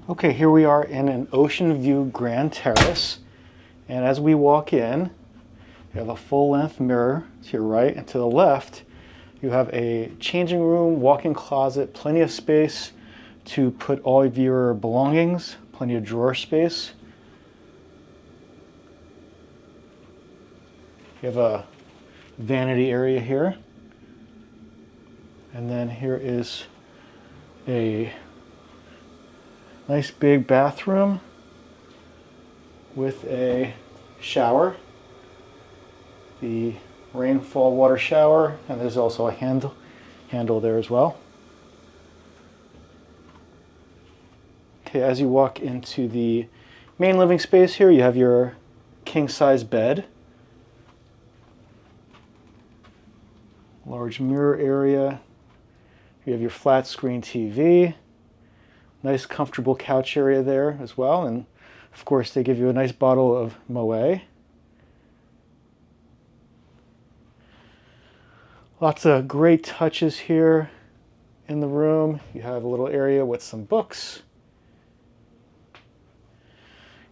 Okay, here we are in an ocean view grand terrace, and as we walk in, you have a full-length mirror to your right, and to the left you have a changing room, walk-in closet, plenty of space to put all of your belongings, plenty of drawer space. You have a vanity area here, and then here is a nice big bathroom with a shower, the rainfall water shower, and there's also a handle there as well. Okay, as you walk into the main living space here, you have your king-size bed, large mirror area, you have your flat screen TV, nice comfortable couch area there as well, and of course they give you a nice bottle of Moet. Lots of great touches here in the room. You have a little area with some books.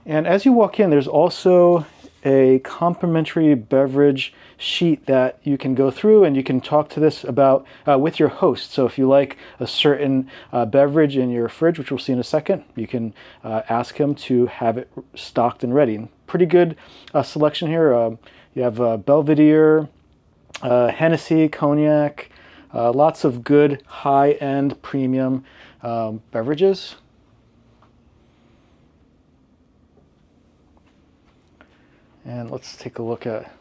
And as you walk in, there's also a complimentary beverage sheet that you can go through, and you can talk to this about with your host. So if you like a certain beverage in your fridge, which we'll see in a second, you can ask him to have it stocked and ready. Pretty good selection here. You have Belvedere, Hennessy, Cognac, lots of good high-end premium beverages. And let's take a look at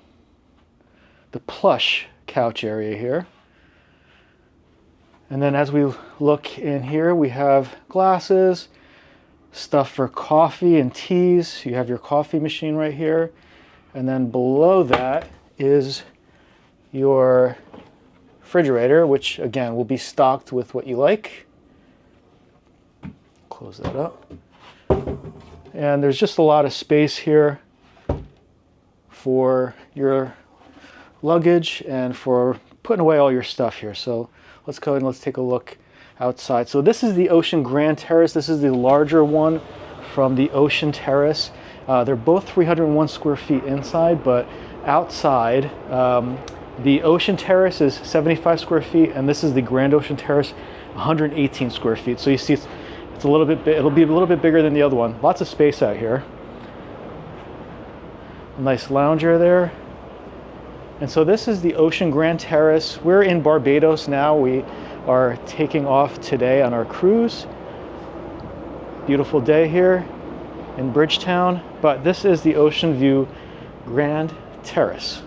the plush couch area here. And then as we look in here, we have glasses, stuff for coffee and teas. You have your coffee machine right here. And then below that is your refrigerator, which again will be stocked with what you like. Close that up. And there's just a lot of space here for your luggage and for putting away all your stuff here. So let's go ahead and let's take a look outside. So this is the Ocean Grand Terrace. This is the larger one from the Ocean Terrace. They're both 301 square feet inside, but outside, the Ocean Terrace is 75 square feet, and this is the Grand Ocean Terrace, 118 square feet. So you see it's a little bit, it'll be a little bit bigger than the other one. Lots of space out here. Nice lounger there. And so this is the Ocean Grand Terrace. We're in Barbados now. We are taking off today on our cruise. Beautiful day here in Bridgetown, but this is the Ocean View Grand Terrace.